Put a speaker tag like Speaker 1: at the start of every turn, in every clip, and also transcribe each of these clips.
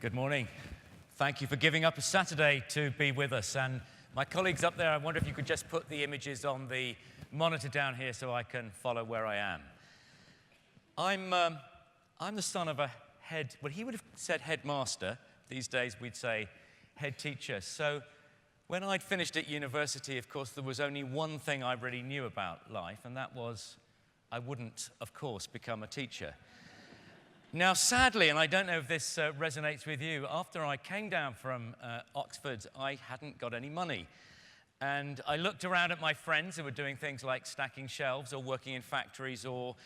Speaker 1: Good morning. Thank you for giving up a Saturday to be with us. And my colleagues up there, I wonder if you could just put the images on the monitor down here so I can follow where I am. I'm the son of a head, well, he would have said headmaster. These days we'd say head teacher. So when I'd finished at university, of course, there was only one thing I really knew about life, and that was I wouldn't, of course, become a teacher. Now, sadly, and I don't know if this resonates with you, after I came down from Oxford, I hadn't got any money. And I looked around at my friends who were doing things like stacking shelves or working in factories or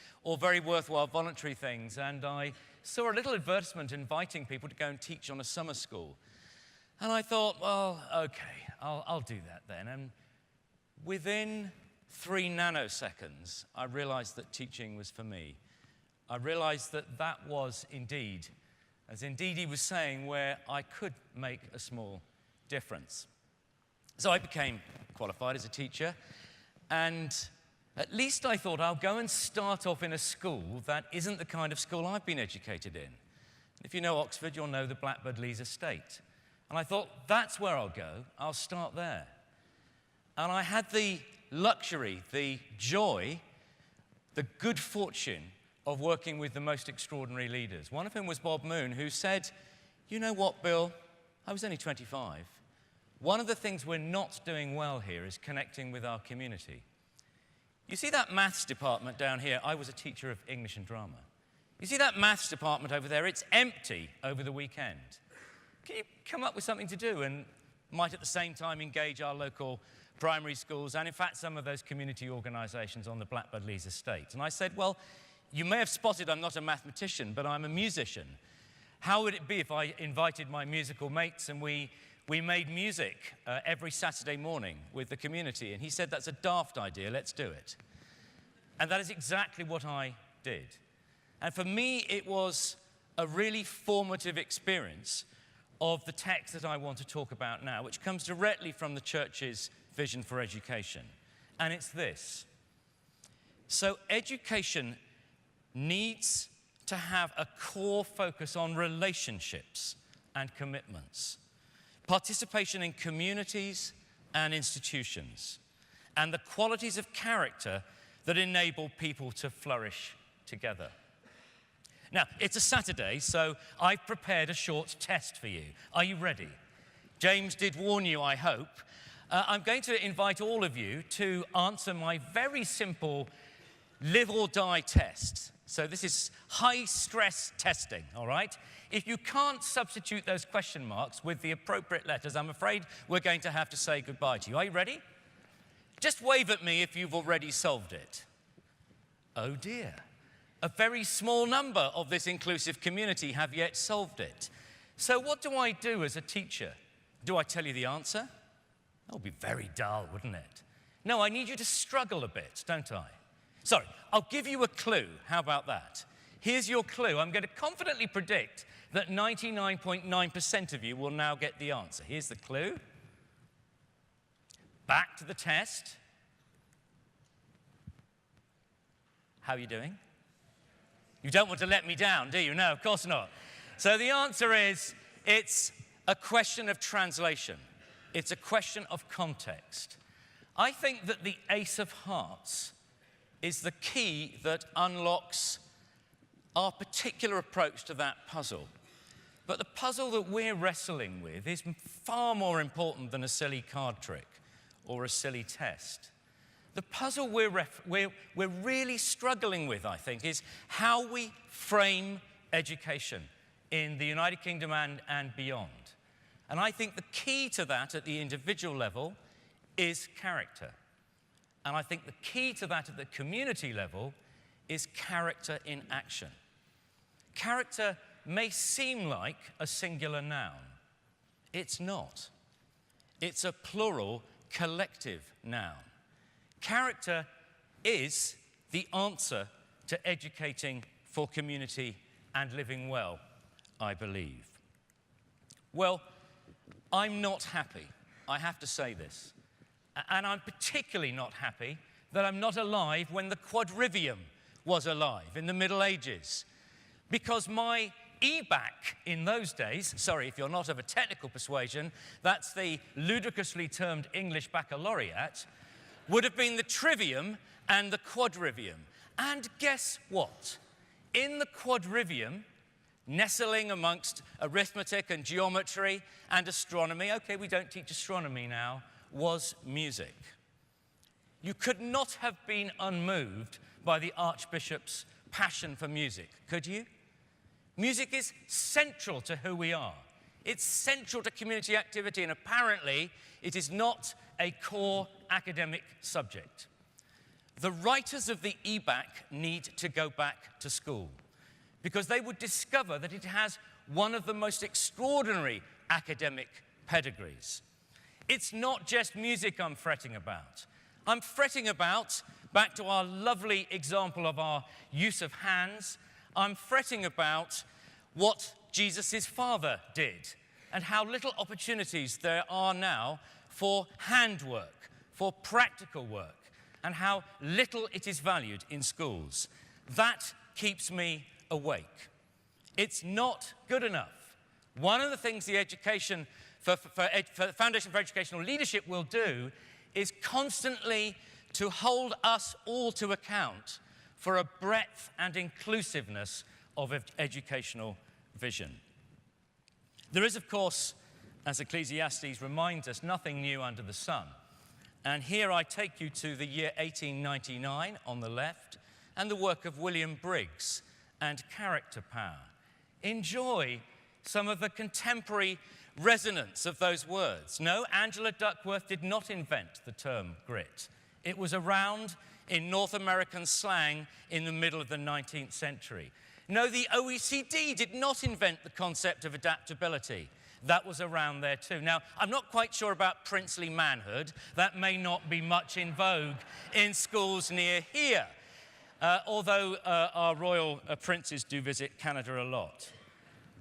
Speaker 1: very worthwhile voluntary things. And I saw a little advertisement inviting people to go and teach on a summer school. And I thought, well, okay, I'll do that then. And within 3 nanoseconds, I realized that teaching was for me. I realized that that was indeed, as indeed he was saying, where I could make a small difference. So I became qualified as a teacher, and at least I thought I'll go and start off in a school that isn't the kind of school I've been educated in. If you know Oxford, you'll know the Blackbird Leys estate. And I thought, that's where I'll go. I'll start there. And I had the luxury, the joy, the good fortune of working with the most extraordinary leaders. One of whom was Bob Moon, who said, you know what, Bill? I was only 25. One of the things we're not doing well here is connecting with our community. You see that maths department down here? I was a teacher of English and drama. You see that maths department over there? It's empty over the weekend. Can you come up with something to do and might at the same time engage our local primary schools and, in fact, some of those community organizations on the Blackbird Leys estate? And I said, well, you may have spotted I'm not a mathematician, but I'm a musician. How would it be if I invited my musical mates and we made music every Saturday morning with the community? And he said, that's a daft idea, let's do it. And that is exactly what I did. And for me, it was a really formative experience of the text that I want to talk about now, which comes directly from the church's vision for education. And it's this. So education needs to have a core focus on relationships and commitments, participation in communities and institutions, and the qualities of character that enable people to flourish together. Now, it's a Saturday, so I've prepared a short test for you. Are you ready? James did warn you, I hope. I'm going to invite all of you to answer my very simple live or die test. So this is high-stress testing, all right? If you can't substitute those question marks with the appropriate letters, I'm afraid we're going to have to say goodbye to you. Are you ready? Just wave at me if you've already solved it. Oh, dear. A very small number of this inclusive community have yet solved it. So what do I do as a teacher? Do I tell you the answer? That would be very dull, wouldn't it? No, I need you to struggle a bit, don't I? Sorry, I'll give you a clue. How about that? Here's your clue. I'm going to confidently predict that 99.9% of you will now get the answer. Here's the clue. Back to the test. How are you doing? You don't want to let me down, do you? No, of course not. So the answer is, it's a question of translation. It's a question of context. I think that the Ace of Hearts is the key that unlocks our particular approach to that puzzle. But the puzzle that we're wrestling with is far more important than a silly card trick or a silly test. The puzzle we're really struggling with, I think, is how we frame education in the United Kingdom and beyond. And I think the key to that at the individual level is character. And I think the key to that at the community level is character in action. Character may seem like a singular noun. It's not. It's a plural, collective noun. Character is the answer to educating for community and living well, I believe. Well, I'm not happy. I have to say this. And I'm particularly not happy that I'm not alive when the quadrivium was alive in the Middle Ages, because my EBAC in those days, sorry if you're not of a technical persuasion, that's the ludicrously termed English baccalaureate, would have been the trivium and the quadrivium. And guess what? In the quadrivium, nestling amongst arithmetic and geometry and astronomy, okay, we don't teach astronomy now, was music. You could not have been unmoved by the Archbishop's passion for music, could you? Music is central to who we are. It's central to community activity, and apparently it is not a core academic subject. The writers of the EBAC need to go back to school because they would discover that it has one of the most extraordinary academic pedigrees. It's not just music I'm fretting about. I'm fretting about, back to our lovely example of our use of hands, I'm fretting about what Jesus' father did and how little opportunities there are now for handwork, for practical work, and how little it is valued in schools. That keeps me awake. It's not good enough. One of the things the Foundation for Educational Leadership will do is constantly to hold us all to account for a breadth and inclusiveness of educational vision. There is, of course, as Ecclesiastes reminds us, nothing new under the sun. And here I take you to the year 1899 on the left and the work of William Briggs and character power. Enjoy some of the contemporary resonance of those words. No, Angela Duckworth did not invent the term grit. It was around in North American slang in the middle of the 19th century. No, the OECD did not invent the concept of adaptability. That was around there too. Now, I'm not quite sure about princely manhood. That may not be much in vogue in schools near here, although our royal princes do visit Canada a lot.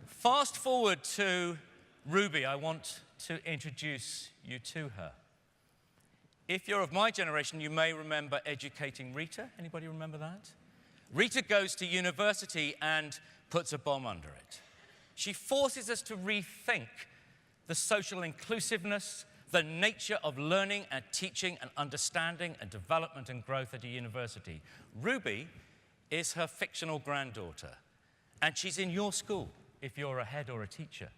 Speaker 1: Fast forward to Ruby. I want to introduce you to her. If you're of my generation, you may remember Educating Rita. Anybody remember that? Rita goes to university and puts a bomb under it. She forces us to rethink the social inclusiveness, the nature of learning and teaching and understanding and development and growth at a university. Ruby is her fictional granddaughter, and she's in your school if you're a head or a teacher.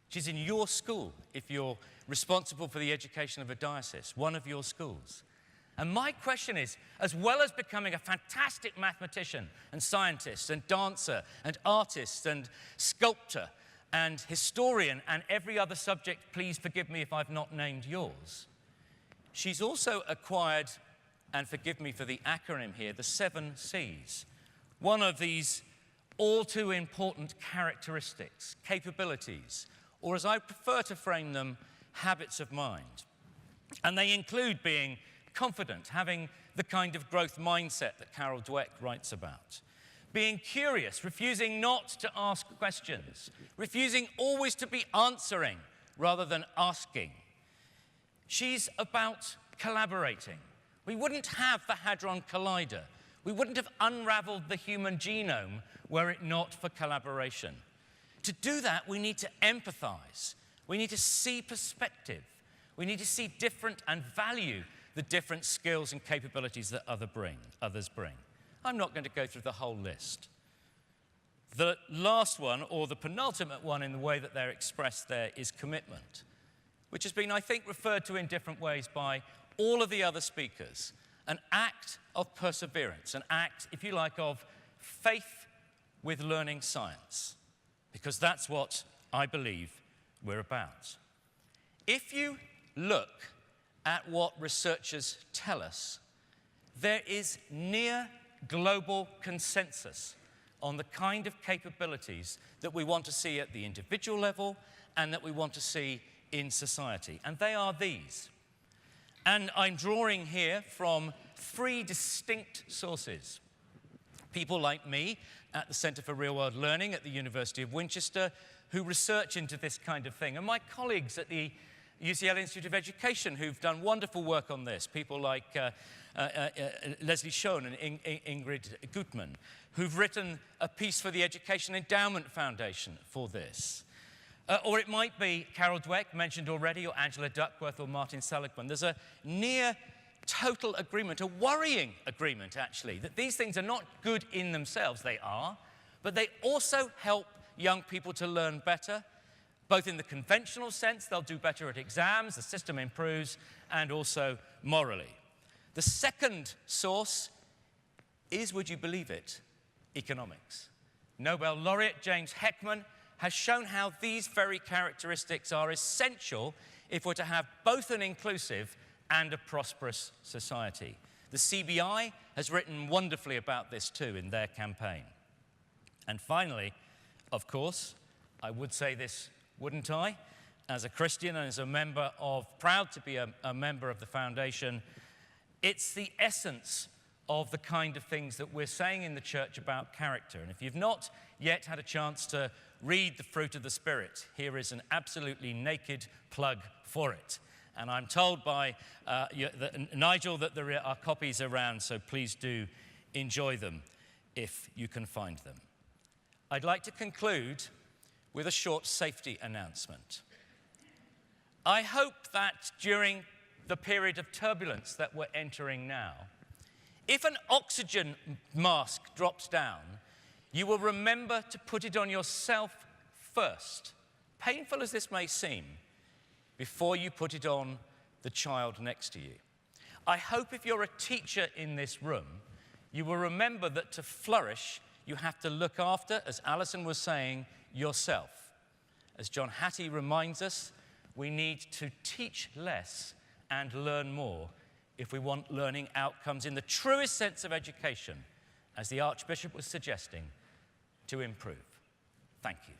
Speaker 1: She's in your school if you're responsible for the education of a diocese, one of your schools. And my question is, as well as becoming a fantastic mathematician and scientist and dancer and artist and sculptor and historian and every other subject, please forgive me if I've not named yours, she's also acquired, and forgive me for the acronym here, the 7 C's. One of these all too important characteristics, capabilities, or as I prefer to frame them, habits of mind. And they include being confident, having the kind of growth mindset that Carol Dweck writes about. Being curious, refusing not to ask questions, refusing always to be answering rather than asking. She's about collaborating. We wouldn't have the Hadron Collider. We wouldn't have unraveled the human genome were it not for collaboration. To do that, we need to empathize. We need to see perspective. We need to see different and value the different skills and capabilities that others bring. I'm not going to go through the whole list. The last one, or the penultimate one in the way that they're expressed there, is commitment, which has been, I think, referred to in different ways by all of the other speakers. An act of perseverance, an act, if you like, of faith with learning science, because that's what I believe we're about. If you look at what researchers tell us, there is near global consensus on the kind of capabilities that we want to see at the individual level and that we want to see in society. And they are these. And I'm drawing here from 3 distinct sources. People like me at the Centre for Real World Learning at the University of Winchester who research into this kind of thing, and my colleagues at the UCL Institute of Education, who've done wonderful work on this, people like Leslie Schoen and Ingrid Gutmann, who've written a piece for the Education Endowment Foundation for this. Or it might be Carol Dweck, mentioned already, or Angela Duckworth, or Martin Seligman. There's a near total agreement, a worrying agreement, actually, that these things are not good in themselves. They are, but they also help young people to learn better, both in the conventional sense, they'll do better at exams, the system improves, and also morally. The second source is, would you believe it, economics. Nobel laureate James Heckman has shown how these very characteristics are essential if we're to have both an inclusive and a prosperous society. The CBI has written wonderfully about this too in their campaign. And finally, of course, I would say this, wouldn't I? As a Christian and as a member of, proud to be a member of the foundation, it's the essence of the kind of things that we're saying in the church about character. And if you've not yet had a chance to read The Fruit of the Spirit, here is an absolutely naked plug for it. And I'm told by Nigel that there are copies around, so please do enjoy them if you can find them. I'd like to conclude with a short safety announcement. I hope that during the period of turbulence that we're entering now, if an oxygen mask drops down, you will remember to put it on yourself first, painful as this may seem, before you put it on the child next to you. I hope if you're a teacher in this room, you will remember that to flourish, you have to look after, as Alison was saying, yourself. As John Hattie reminds us, we need to teach less and learn more if we want learning outcomes in the truest sense of education, as the Archbishop was suggesting, to improve. Thank you.